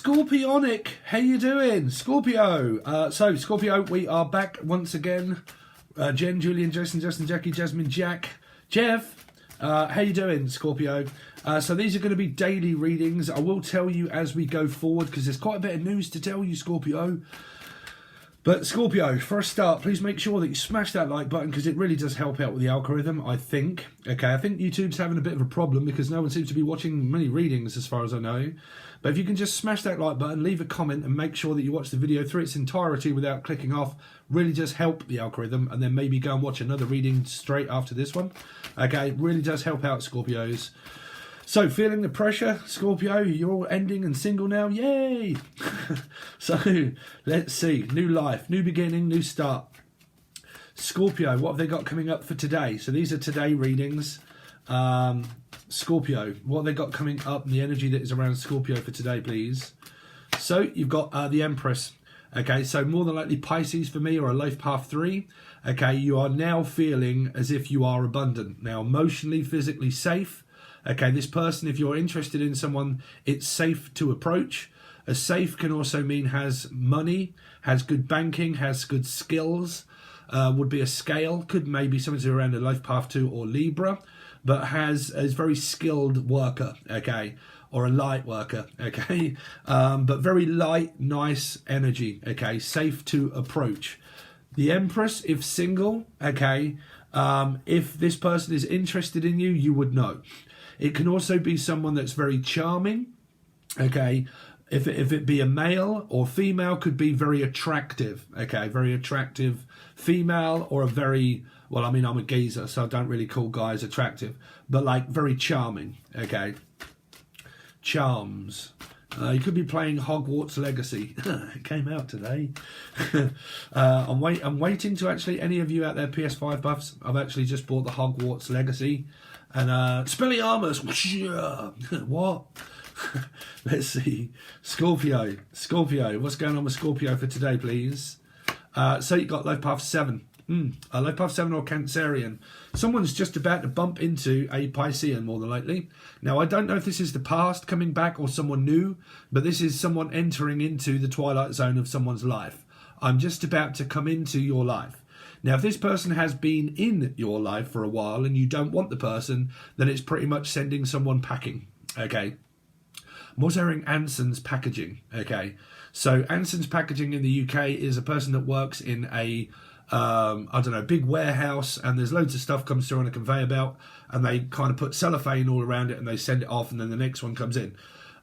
Scorpionic, how you doing? Scorpio. So Scorpio, we are back once again. Jen, Julian, Jason, Justin, Jackie, Jasmine, Jack, Jeff. How you doing, Scorpio? So these are going to be daily readings. I will tell you as we go forward because there's quite a bit of news to tell you, Scorpio. But Scorpio, for a start, please make sure that you smash that like button because it really does help out with the algorithm, I think. Okay, I think YouTube's having a bit of a problem because no one seems to be watching many readings as far as I know. But if you can just smash that like button, leave a comment and make sure that you watch the video through its entirety without clicking off, really does help the algorithm. And then maybe go and watch another reading straight after this one. Okay, it really does help out, Scorpios. So, feeling the pressure, Scorpio? You're all ending and single now? Yay! So, let's see. New life, new beginning, new start. Scorpio, what have they got coming up for today? So, these are today readings. Scorpio, what have they got coming up and the energy that is around Scorpio for today, please? So, you've got the Empress. Okay, so more than likely Pisces for me or a life path 3. Okay, you are now feeling as if you are abundant. Now, emotionally, physically safe. Okay, this person, if you're interested in someone, it's safe to approach. A safe can also mean has money, has good banking, has good skills, would be a scale, could maybe something around a life path 2 or Libra, but is very skilled worker, okay, or a light worker, okay, but very light, nice energy, okay, safe to approach. The Empress, if single, okay, if this person is interested in you, you would know. It can also be someone that's very charming, okay? If it be a male or female, could be very attractive, okay? Very attractive female or a very, well, I mean, I'm a geezer, so I don't really call guys attractive, but like very charming, okay? Charms. You could be playing Hogwarts Legacy. It came out today. I'm waiting to actually, any of you out there PS5 buffs, I've actually just bought the Hogwarts Legacy. And Spelliarmus. What? Let's see. Scorpio, what's going on with Scorpio for today, please? So you got life path 7. Life path 7 or Cancerian. Someone's just about to bump into a Piscean, more than likely. Now, I don't know if this is the past coming back or someone new, but this is someone entering into the twilight zone of someone's life. I'm just about to come into your life. Now, if this person has been in your life for a while and you don't want the person, then it's pretty much sending someone packing, okay? I'm also hearing Anson's Packaging, okay? So Anson's Packaging in the UK is a person that works in a, I don't know, big warehouse, and there's loads of stuff comes through on a conveyor belt, and they kind of put cellophane all around it, and they send it off, and then the next one comes in.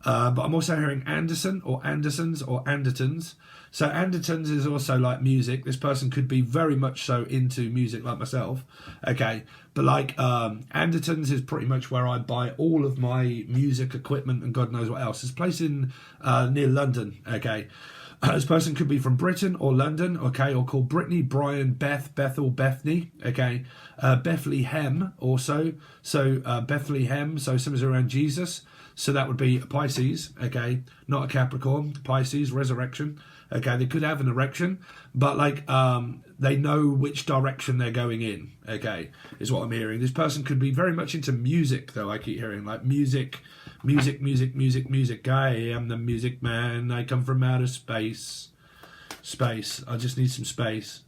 But I'm also hearing Anderson or Andersons or Andertons. So Andertons is also like music. This person could be very much so into music like myself. Okay. But like Andertons is pretty much where I buy all of my music equipment and God knows what else. It's a place in near London. Okay. This person could be from Britain or London, okay, or called Brittany, Brian, Beth, Bethel, Bethany, okay, Bethlehem also, so Bethlehem, so something's around Jesus, so that would be a Pisces, okay, not a Capricorn, Pisces, resurrection, okay, they could have an erection, but like they know which direction they're going in, okay, is what I'm hearing. This person could be very much into music, though, I keep hearing, like music. I am the music man. I come from outer space. Space. I just need some space.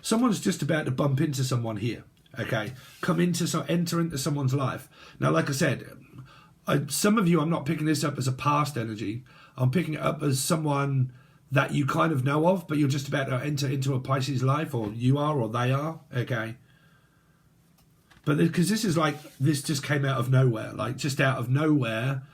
Someone's just about to bump into someone here. Okay, enter into someone's life. Now, like I said, some of you, I'm not picking this up as a past energy. I'm picking it up as someone that you kind of know of, but you're just about to enter into a Pisces life, or you are, or they are. Okay. But because this is like, this just came out of nowhere, like just out of nowhere,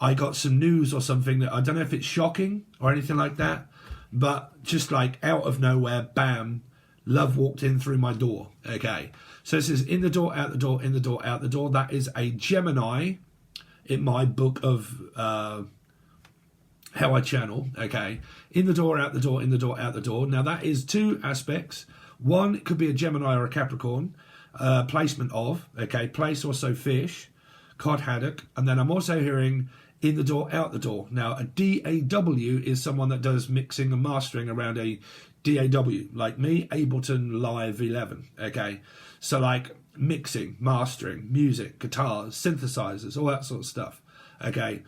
I got some news or something that I don't know if it's shocking or anything like that, but just like out of nowhere, bam, love walked in through my door. Okay. So this is in the door, out the door, in the door, out the door. That is a Gemini in my book of how I channel. Okay. In the door, out the door, in the door, out the door. Now that is two aspects. One, it could be a Gemini or a Capricorn. Placement of, okay, place also fish, cod haddock, and then I'm also hearing in the door, out the door. Now, a DAW is someone that does mixing and mastering around a DAW, like me, Ableton Live 11, okay? So like mixing, mastering, music, guitars, synthesizers, all that sort of stuff. Okay.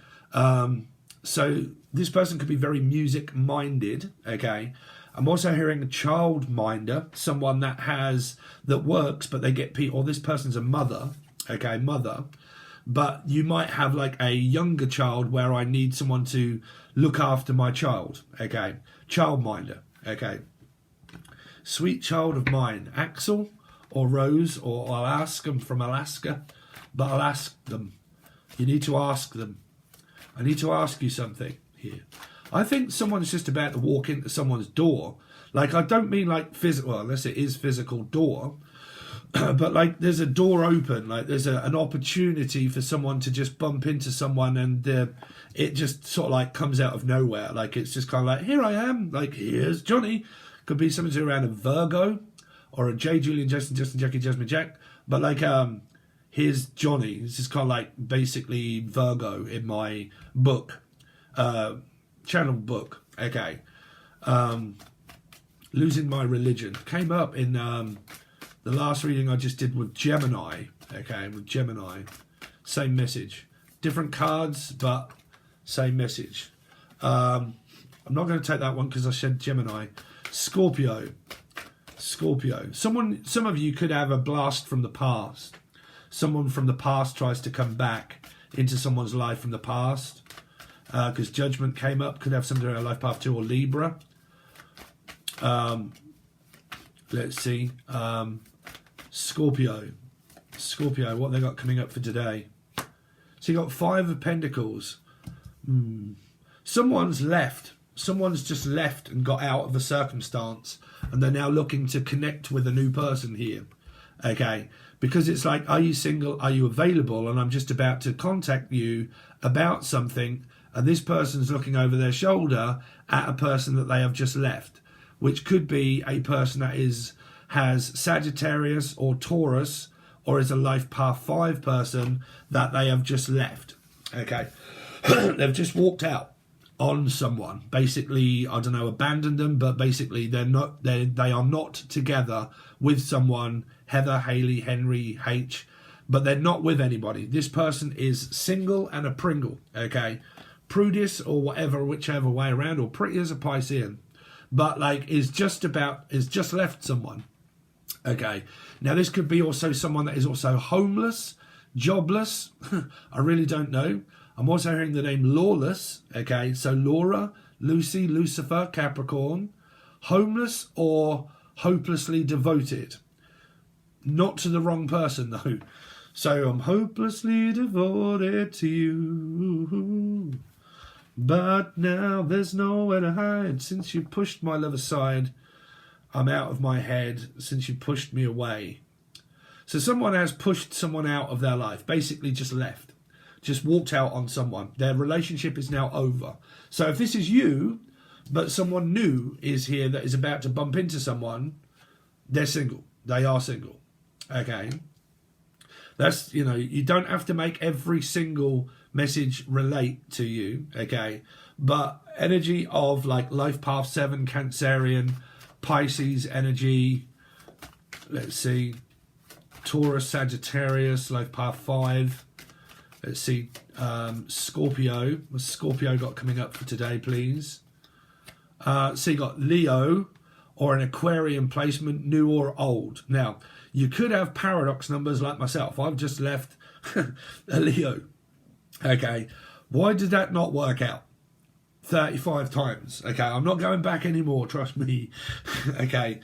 So this person could be very music minded. Okay. I'm also hearing a child minder, someone that works, but they get or this person's a mother. Okay, mother. But you might have like a younger child where I need someone to look after my child. Okay, childminder. Okay, sweet child of mine, Axel or Rose, or I'll ask them from Alaska, but I'll ask them. You need to ask them. I need to ask you something here. I think someone's just about to walk into someone's door. Like, I don't mean like physical, well, unless it is physical door, but like there's a door open, like there's an opportunity for someone to just bump into someone, and it just sort of like comes out of nowhere. Like, it's just kind of like, here I am, like, here's Johnny. Could be something around a Virgo or a J, Julian, Justin, Jackie, Jasmine, Jack. But like, here's Johnny. This is kind of like basically Virgo in my book, channel book. Okay. Losing my religion came up in the last reading I just did with Gemini. Okay, with Gemini, same message, different cards, but same message. I'm not going to take that one because I said Gemini. Scorpio. Some of you could have a blast from the past. Someone from the past tries to come back into someone's life from the past, because Judgment came up. Could have something in life path 2 or Libra. Let's see. Scorpio, what they got coming up for today? So you got 5 of Pentacles. Someone's left. Someone's just left and got out of a circumstance, and they're now looking to connect with a new person here. Okay, because it's like, are you single? Are you available? And I'm just about to contact you about something, and this person's looking over their shoulder at a person that they have just left, which could be a person that has Sagittarius or Taurus, or is a life path 5 person that they have just left. Okay, they've just walked out on someone, basically, I don't know, abandoned them, but basically they are not together with someone, Heather, Haley, Henry, H, but they're not with anybody. This person is single and a Pringle. Okay, Prudish or whatever, whichever way around, or pretty as a Piscean, but like is just left someone. Okay, now this could be also someone that is also homeless, jobless. I really don't know. I'm also hearing the name Lawless. Okay, so Laura, Lucy, Lucifer, Capricorn, homeless or hopelessly devoted. Not to the wrong person though. So I'm hopelessly devoted to you, but now there's nowhere to hide. Since you pushed my love aside, I'm out of my head. Since you pushed me away. So someone has pushed someone out of their life, basically just left, just walked out on someone. Their relationship is now over. So if this is you, but someone new is here that is about to bump into someone, they're single. They are single. Okay. That's, you know, you don't have to make every single message relate to you. Okay. But energy of like life path 7, Cancerian, Pisces energy. Let's see. Taurus, Sagittarius, life path 5. Let's see. Scorpio. What's Scorpio got coming up for today, please? So you got Leo or an Aquarian placement, new or old. Now, you could have paradox numbers like myself. I've just left a Leo. Okay. Why did that not work out? 35 times. Okay. I'm not going back anymore. Trust me. Okay.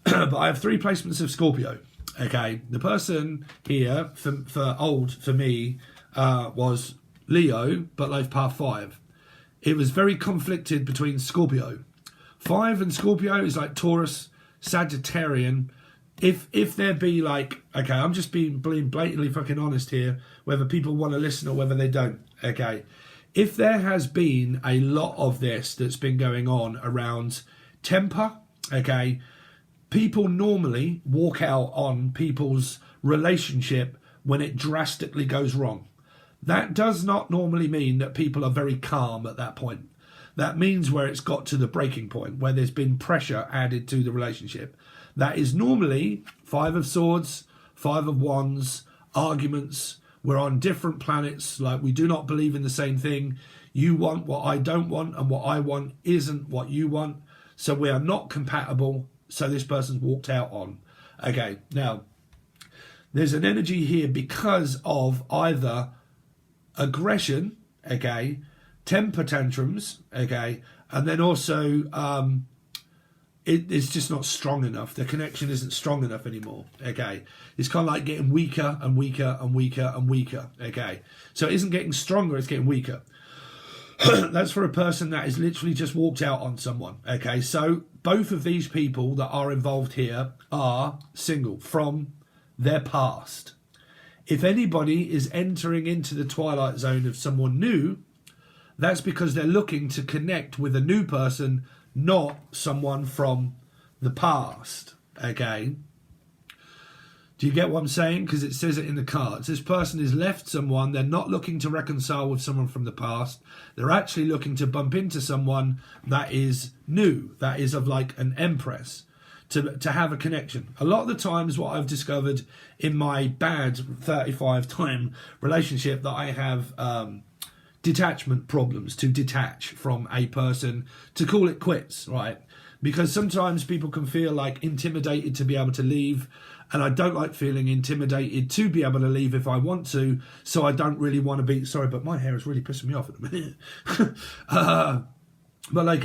But I have 3 placements of Scorpio. Okay. The person here for old for me was Leo, but life path 5. It was very conflicted between Scorpio. 5 and Scorpio is like Taurus, Sagittarian. If there be like, okay, I'm just being blatantly fucking honest here, whether people want to listen or whether they don't. Okay. If there has been a lot of this that's been going on around temper, okay, people normally walk out on people's relationship when it drastically goes wrong. That does not normally mean that people are very calm at that point. That means where it's got to the breaking point, where there's been pressure added to the relationship. That is normally 5 of Swords, 5 of Wands, arguments, We're on different planets. Like, we do not believe in the same thing. You want what I don't want, and what I want isn't what you want. So we are not compatible. So this person's walked out on. Okay, now, there's an energy here because of either aggression, okay, temper tantrums, okay, and then also it's just not strong enough. The connection isn't strong enough anymore, okay. It's kind of like getting weaker and weaker and weaker and weaker, okay. So it isn't getting stronger, it's getting weaker. That's for a person that has literally just walked out on someone, okay. So both of these people that are involved here are single from their past. If anybody is entering into the twilight zone of someone new, that's because they're looking to connect with a new person, not someone from the past, okay? Do you get what I'm saying? Because it says it in the cards. This person has left someone. They're not looking to reconcile with someone from the past. They're actually looking to bump into someone that is new, that is of like an empress, to have a connection. A lot of the times what I've discovered in my bad 35-time relationship that I have detachment problems, to detach from a person, to call it quits, right? Because sometimes people can feel like intimidated to be able to leave, and I don't like feeling intimidated to be able to leave if I want to, so I don't really want to be, sorry, but my hair is really pissing me off at the minute. But like,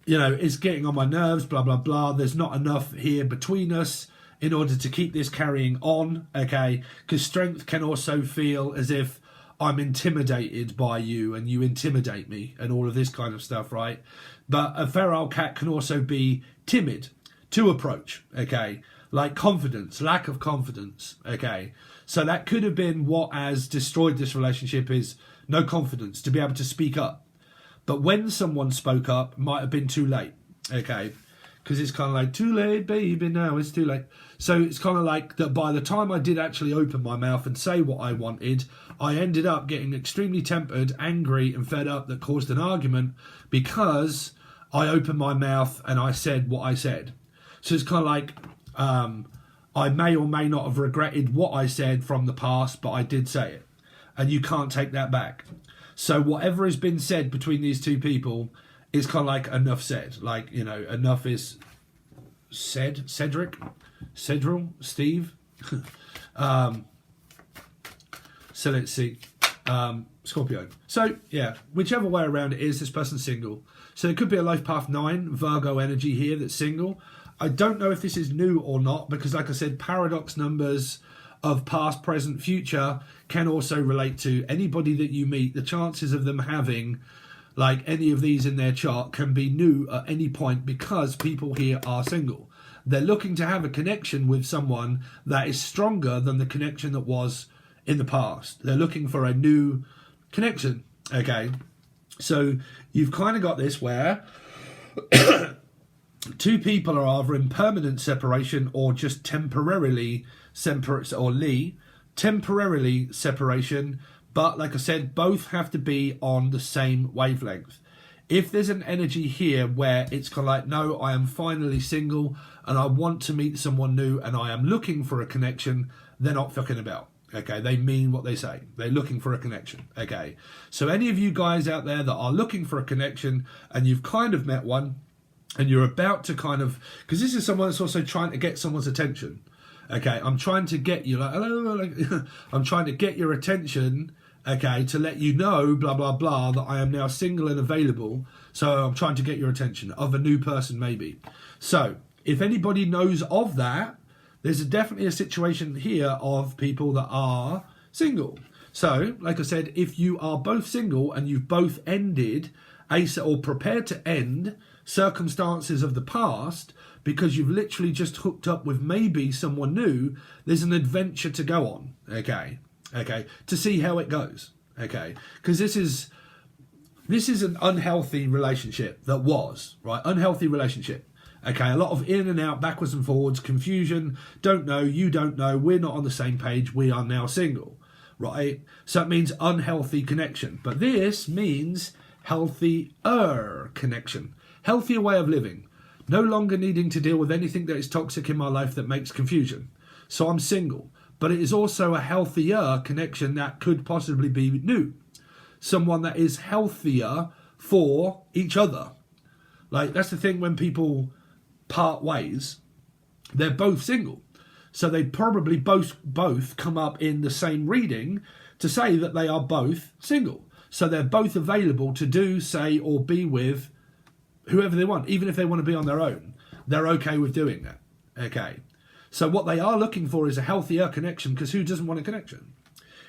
you know, it's getting on my nerves, blah, blah, blah. There's not enough here between us in order to keep this carrying on, okay? Because strength can also feel as if I'm intimidated by you and you intimidate me and all of this kind of stuff, right? But a feral cat can also be timid to approach, okay? Like confidence, lack of confidence, okay? So that could have been what has destroyed this relationship, is no confidence to be able to speak up. But when someone spoke up, it might have been too late, okay? Because it's kind of like, too late, baby, now it's too late. So it's kind of like that by the time I did actually open my mouth and say what I wanted, I ended up getting extremely tempered, angry and fed up, that caused an argument because I opened my mouth and I said what I said. So it's kind of like I may or may not have regretted what I said from the past, but I did say it. And you can't take that back. So whatever has been said between these two people is kind of like enough said. Like, you know, enough is said. Cedric? Cedril? Steve? So let's see. Scorpio. So, yeah, whichever way around it is, this person's single. So it could be a life path 9, Virgo energy here that's single. I don't know if this is new or not, because like I said, paradox numbers of past, present, future can also relate to anybody that you meet. The chances of them having like any of these in their chart can be new at any point, because people here are single. They're looking to have a connection with someone that is stronger than the connection that was in the past. They're looking for a new connection, okay? So you've kind of got this where two people are either in permanent separation or just temporarily temporarily separation, but like I said, both have to be on the same wavelength. If there's an energy here where it's kind of like, no, I am finally single and I want to meet someone new and I am looking for a connection, they're not fucking about. Okay, they mean what they say. They're looking for a connection. Okay, so any of you guys out there that are looking for a connection and you've kind of met one and you're about to kind of, because this is someone that's also trying to get someone's attention. Okay, I'm trying to get you, like, hello, like, I'm trying to get your attention, okay, to let you know, blah, blah, blah, that I am now single and available. So I'm trying to get your attention, of a new person maybe. So if anybody knows of that, there's definitely a situation here of people that are single. So, like I said, if you are both single and you've both ended or prepared to end circumstances of the past because you've literally just hooked up with maybe someone new, there's an adventure to go on, okay, to see how it goes, okay, because this is an unhealthy relationship that was, right, unhealthy relationship. Okay, a lot of in and out, backwards and forwards, confusion, don't know, you don't know, we're not on the same page, we are now single, right? So it means unhealthy connection. But this means healthier connection, healthier way of living, no longer needing to deal with anything that is toxic in my life that makes confusion. So I'm single, but it is also a healthier connection that could possibly be new. Someone that is healthier for each other. Like, that's the thing, when people part ways, they're both single. So they probably both come up in the same reading to say that they are both single. So they're both available to do, say, or be with whoever they want. Even if they want to be on their own, they're okay with doing that. Okay. So what they are looking for is a healthier connection, because who doesn't want a connection?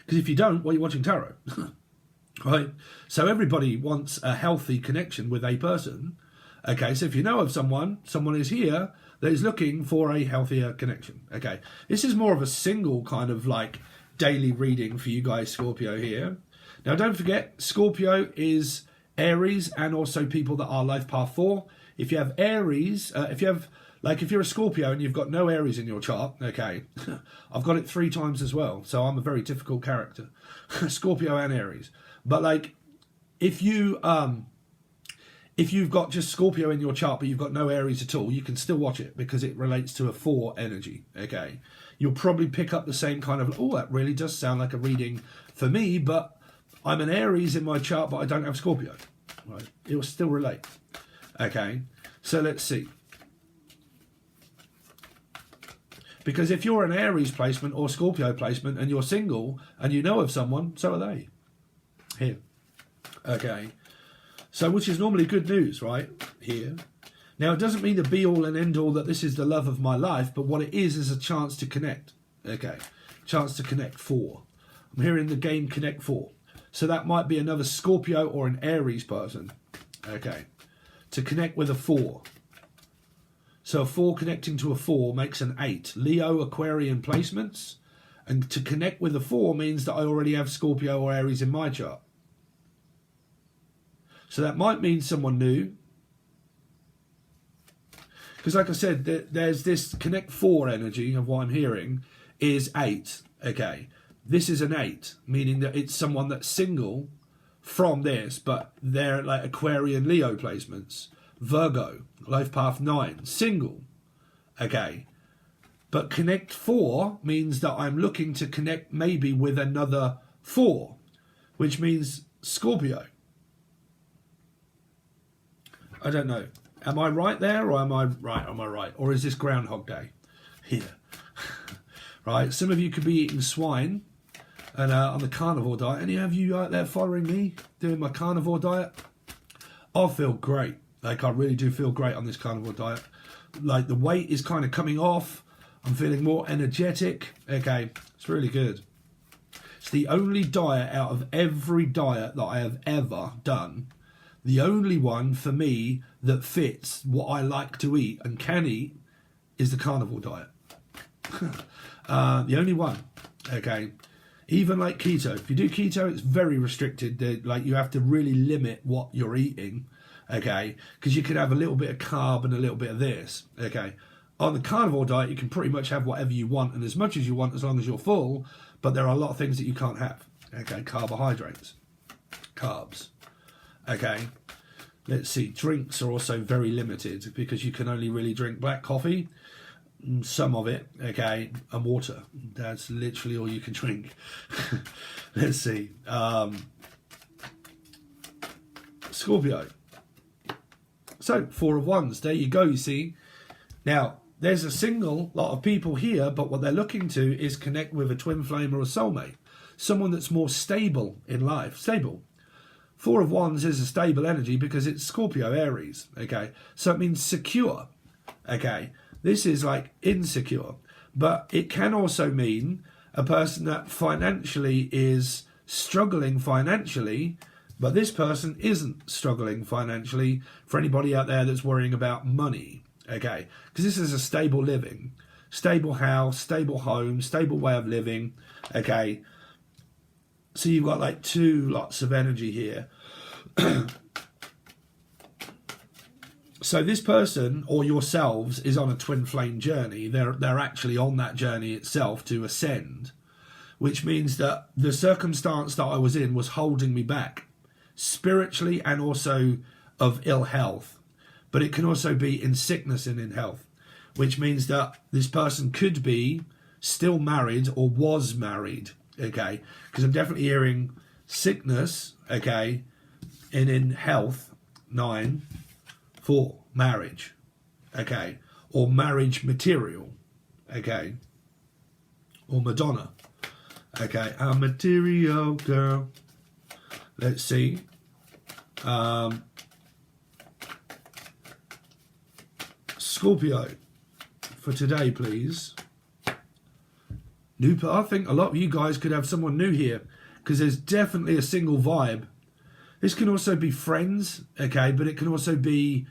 Because if you don't, well, you're watching tarot. Right? So everybody wants a healthy connection with a person. Okay, so if you know of someone is here that is looking for a healthier connection. Okay, this is more of a single kind of like daily reading for you guys, Scorpio, here. Now, don't forget, Scorpio is Aries and also people that are life path 4. If you have Aries, if you're a Scorpio and you've got no Aries in your chart, okay, I've got it 3 times as well, so I'm a very difficult character. Scorpio and Aries. But like, if you've got just Scorpio in your chart but you've got no Aries at all, you can still watch it because it relates to a 4 energy, okay? You'll probably pick up the same kind of, oh, that really does sound like a reading for me, but I'm an Aries in my chart but I don't have Scorpio, right? It will still relate, okay? So let's see. Because if you're an Aries placement or Scorpio placement and you're single and you know of someone, so are they. Here. Okay. So, which is normally good news, right? Here. Now, it doesn't mean the be-all and end-all that this is the love of my life, but what it is a chance to connect. Okay. Chance to connect 4. I'm hearing the game connect 4. So that might be another Scorpio or an Aries person. Okay. To connect with a 4. So a 4 connecting to a 4 makes an 8. Leo, Aquarian placements. And to connect with a 4 means that I already have Scorpio or Aries in my chart. So that might mean someone new. Because like I said, there's this connect 4 energy of what I'm hearing is 8. Okay. This is an 8, meaning that it's someone that's single from this, but they're like Aquarian Leo placements. Virgo, life path 9, single. Okay. But connect 4 means that I'm looking to connect maybe with another 4, which means Scorpio. I don't know. Am I right there, or am I right? Or is this Groundhog Day? Here. Right. Some of you could be eating swine and on the carnivore diet. Any of you out there following me doing my carnivore diet? I feel great. Like, I really do feel great on this carnivore diet. Like, the weight is kind of coming off. I'm feeling more energetic. Okay, it's really good. It's the only diet out of every diet that I have ever done, the only one for me that fits what I like to eat and can eat is the carnivore diet. The only one. Okay. Even like keto. If you do keto, it's very restricted. Like, you have to really limit what you're eating. Okay. Because you could have a little bit of carb and a little bit of this. Okay. On the carnivore diet, you can pretty much have whatever you want and as much as you want as long as you're full. But there are a lot of things that you can't have. Okay. Carbohydrates. Carbs. Okay. Let's see. Drinks are also very limited because you can only really drink black coffee. Some of it, okay, and water. That's literally all you can drink. Let's see. Scorpio. So, 4 of Wands. There you go, you see. Now, there's a single lot of people here, but what they're looking to is connect with a twin flame or a soulmate. Someone that's more stable in life. Stable. 4 of Wands is a stable energy because it's Scorpio, Aries, okay? So it means secure, okay? This is like insecure, but it can also mean a person that financially is struggling financially, but this person isn't struggling financially, for anybody out there that's worrying about money, okay? Because this is a stable living, stable house, stable home, stable way of living, okay? So you've got like 2 lots of energy here. So this person or yourselves is on a twin flame journey. They're actually on that journey itself to ascend, which means that the circumstance that I was in was holding me back spiritually and also of ill health. But it can also be in sickness and in health, which means that this person could be still married or was married, okay? Because I'm definitely hearing sickness, okay, and in health, 9, for marriage, okay, or marriage material, okay, or Madonna, okay, a material girl. Let's see. Scorpio for today, please. I think a lot of you guys could have someone new here, because there's definitely a single vibe. This can also be friends, okay, but it can also be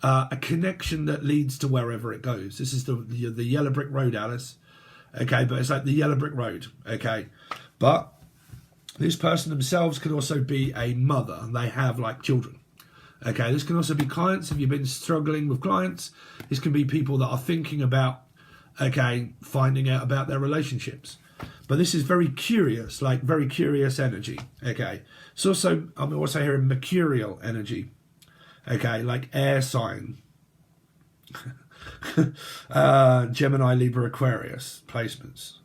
a connection that leads to wherever it goes. This is the yellow brick road, Alice, okay, but it's like the yellow brick road, okay. But this person themselves could also be a mother, and they have like children. Okay, this can also be clients. If you've been struggling with clients, this can be people that are thinking about, okay, finding out about their relationships. But this is very curious, like very curious energy. Okay, it's also, I'm also hearing mercurial energy. Okay, like air sign. Gemini, Libra, Aquarius placements.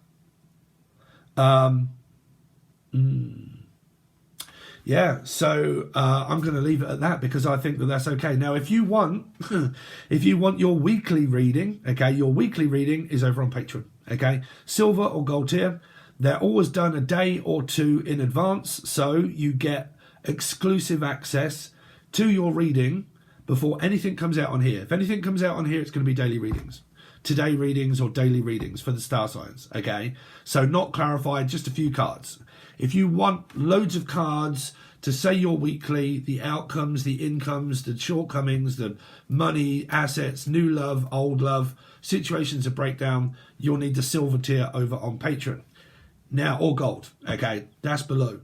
Yeah, so I'm going to leave it at that, because I think that that's okay. Now, if you want, your weekly reading, okay, your weekly reading is over on Patreon, okay, silver or gold tier. They're always done a day or two in advance, so you get exclusive access to your reading before anything comes out on here. If anything comes out on here, it's going to be daily readings, today readings or daily readings for the star signs, okay? So not clarified, just a few cards. If you want loads of cards to say your weekly, the outcomes, the incomes, the shortcomings, the money, assets, new love, old love, situations of breakdown, you'll need the silver tier over on Patreon. Now, or gold, okay, that's below.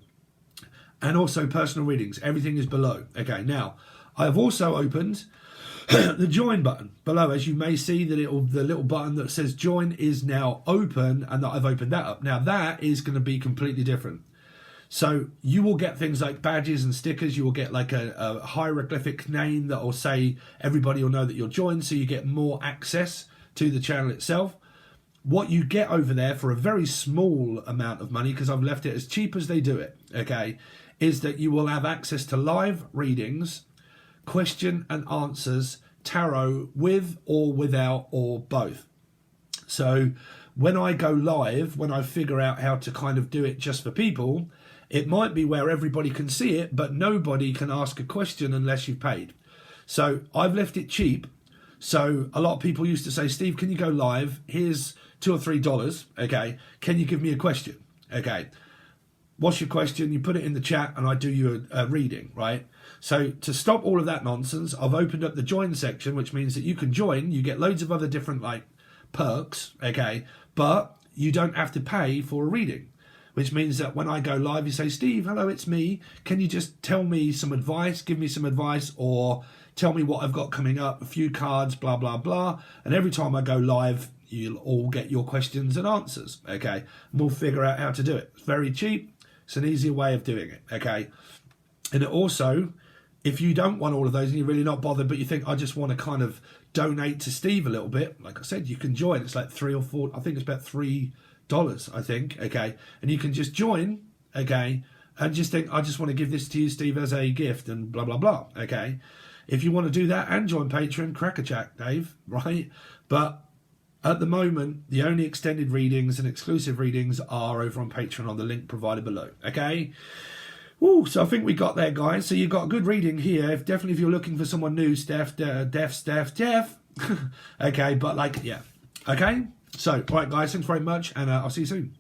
And also personal readings, everything is below. Okay, now, I've also opened the join button below. As you may see, the little button that says join is now open, and that I've opened that up. Now, that is going to be completely different. So you will get things like badges and stickers. You will get like a hieroglyphic name that will say, everybody will know that you're joined, so you get more access to the channel itself. What you get over there for a very small amount of money, because I've left it as cheap as they do it, okay, is that you will have access to live readings, question and answers, tarot with or without or both. So when I go live, when I figure out how to kind of do it just for people, it might be where everybody can see it, but nobody can ask a question unless you've paid. So I've left it cheap. So a lot of people used to say, Steve, can you go live? Here's $2 or $3, okay? Can you give me a question? Okay. What's your question? You put it in the chat and I do you a reading, right? So to stop all of that nonsense, I've opened up the join section, which means that you can join. You get loads of other different like perks, okay? But you don't have to pay for a reading, which means that when I go live, you say, Steve, hello, it's me. Can you just tell me some advice, give me some advice, or tell me what I've got coming up, a few cards, blah, blah, blah. And every time I go live, you'll all get your questions and answers, okay? And we'll figure out how to do it. It's very cheap. It's an easier way of doing it, okay? And it also, if you don't want all of those and you're really not bothered, but you think, I just want to kind of donate to Steve a little bit, like I said, you can join. It's like $3 or $4, I think it's about $3, I think, okay? And you can just join, okay? And just think, I just want to give this to you, Steve, as a gift and blah, blah, blah, okay? If you want to do that and join Patreon, crack a jack, Dave, right? But at the moment, the only extended readings and exclusive readings are over on Patreon on the link provided below, okay? Woo, so I think we got there, guys. So you've got a good reading here. Definitely if you're looking for someone new, Steph. Okay, but like, yeah. Okay? So, all right, guys, thanks very much, and I'll see you soon.